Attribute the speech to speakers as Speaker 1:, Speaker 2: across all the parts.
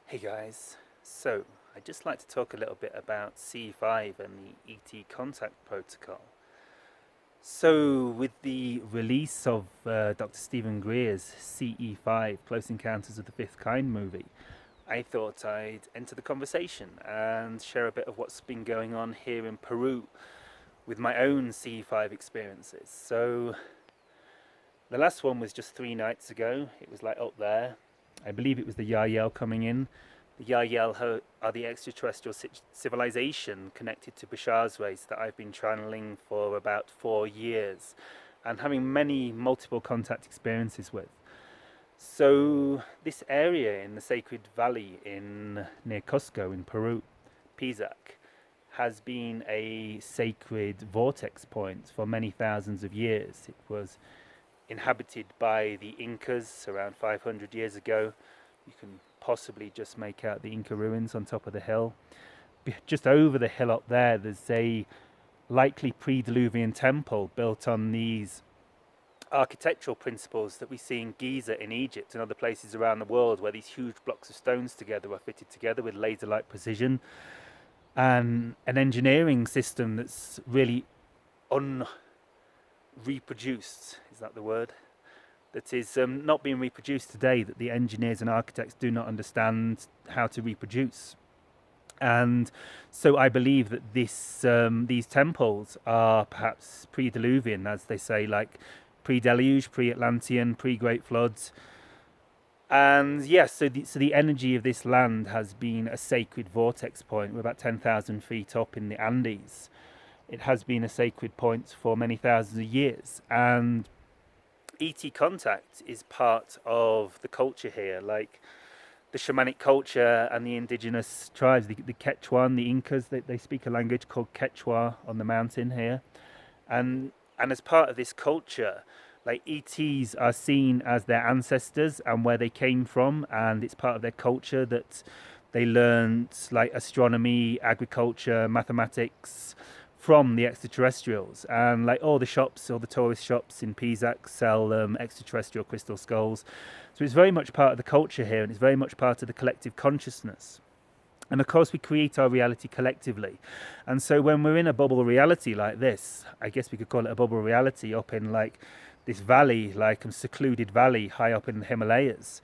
Speaker 1: Hey guys, so I'd just like to talk a little bit about CE5 and the ET Contact protocol. So, with the release of Dr. Steven Greer's CE5 Close Encounters of the Fifth Kind movie, I thought I'd enter the conversation and share a bit of what's been going on here in Peru with my own CE5 experiences. So, the last one was just 3 nights ago. It was like up there. I believe it was the Yaryel coming in. The Yaryel are the extraterrestrial civilization connected to Bashar's race that I've been channeling for about 4 years and having many multiple contact experiences with. So this area in the Sacred Valley near Cusco in Peru, Pisac, has been a sacred vortex point for many thousands of years. It was inhabited by the Incas around 500 years ago. You can possibly just make out the Inca ruins on top of the hill. Just over the hill up there, there's a likely pre-Diluvian temple built on these architectural principles that we see in Giza in Egypt and other places around the world, where these huge blocks of stones together are fitted together with laser-like precision, and an engineering system that's really unreproduced. Is that the word? That is not being reproduced today, that the engineers and architects do not understand how to reproduce. And so I believe that these temples are perhaps pre-Diluvian, as they say, like pre-deluge, pre-Atlantean, pre-Great Floods. And yes, so the energy of this land has been a sacred vortex point. We're about 10,000 feet up in the Andes. It has been a sacred point for many thousands of years. And ET Contact is part of the culture here, like the shamanic culture and the indigenous tribes, the Quechua and the Incas. They speak a language called Quechua on the mountain here, and as part of this culture, like ETs are seen as their ancestors and where they came from, and it's part of their culture that they learned like astronomy, agriculture, mathematics from the extraterrestrials. And like all the tourist shops in Pisac sell extraterrestrial crystal skulls. So it's very much part of the culture here, and it's very much part of the collective consciousness. And of course, we create our reality collectively. And so when we're in a bubble reality like this, I guess we could call it a bubble reality up in like this valley, like a secluded valley high up in the Himalayas,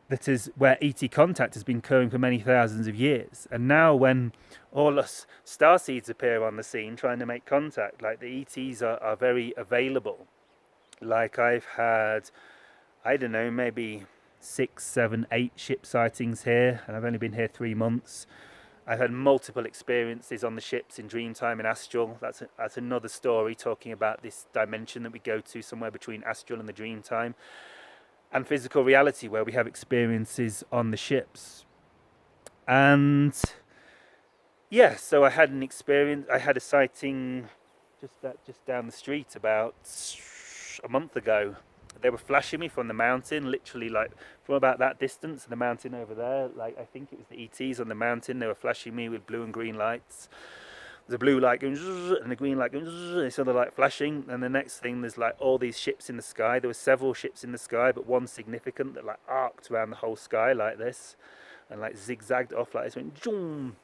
Speaker 1: that is where ET contact has been occurring for many thousands of years. And now when all us starseeds appear on the scene trying to make contact, like the ETs are very available. Like I've had, I don't know, maybe 6, 7, 8 ship sightings here, and I've only been here 3 months. I've had multiple experiences on the ships in Dreamtime and Astral. That's another story, talking about this dimension that we go to somewhere between Astral and the Dreamtime, and physical reality, where we have experiences on the ships. And yeah, so I had an experience. I had a sighting just down the street about a month ago. They were flashing me from the mountain, literally like from about that distance, the mountain over there. Like I think it was the ETs on the mountain. They were flashing me with blue and green lights. There's a blue light going and the green light going, it's sort of like flashing. And the next thing, there's like all these ships in the sky. There were several ships in the sky, but one significant that like arced around the whole sky like this, and like zigzagged off like this, went zoom,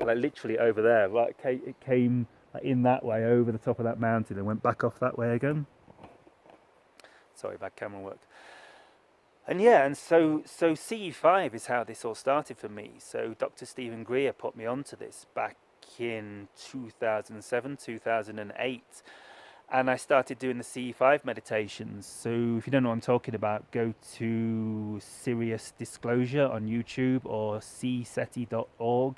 Speaker 1: like literally over there. Right, it came like in that way over the top of that mountain and went back off that way again. Sorry, bad camera work. And yeah, and so CE5 is how this all started for me. So Dr. Steven Greer put me onto this back in 2007, 2008. And I started doing the CE5 meditations. So if you don't know what I'm talking about, go to Sirius Disclosure on YouTube or cseti.org.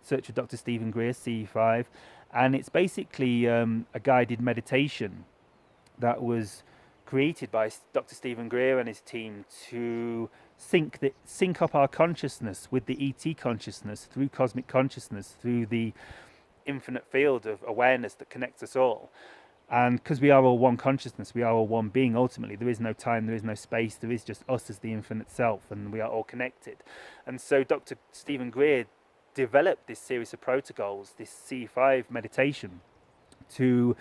Speaker 1: Search for Dr. Steven Greer, CE5. And it's basically a guided meditation that was created by Dr. Steven Greer and his team to sync up our consciousness with the ET consciousness through cosmic consciousness, through the infinite field of awareness that connects us all. And because we are all one consciousness, we are all one being, ultimately. There is no time, there is no space, there is just us as the infinite self, and we are all connected. And so Dr. Steven Greer developed this series of protocols, this CE5 meditation, to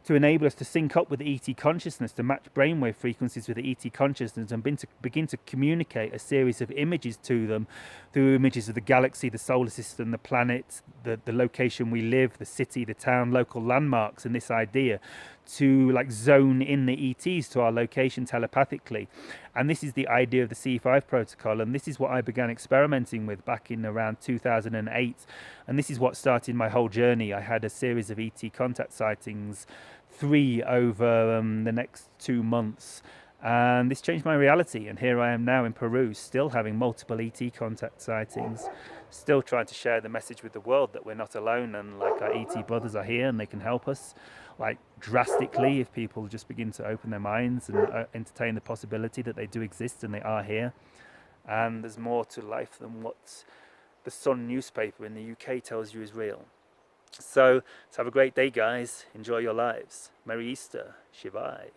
Speaker 1: to enable us to sync up with the ET consciousness, to match brainwave frequencies with the ET consciousness, and begin to communicate a series of images to them through images of the galaxy, the solar system, the planet, the location we live, the city, the town, local landmarks, and this idea to like zone in the ETs to our location telepathically. And this is the idea of the CE5 protocol, and this is what I began experimenting with back in around 2008, and this is what started my whole journey. I had a series of ET contact sightings, 3 over the next 2 months, and this changed my reality. And here I am now in Peru, still having multiple ET contact sightings, still trying to share the message with the world that we're not alone, and like our ET brothers are here and they can help us, like drastically, if people just begin to open their minds and entertain the possibility that they do exist and they are here. And there's more to life than what the Sun newspaper in the UK tells you is real. So have a great day, guys. Enjoy your lives. Merry Easter. Shivai.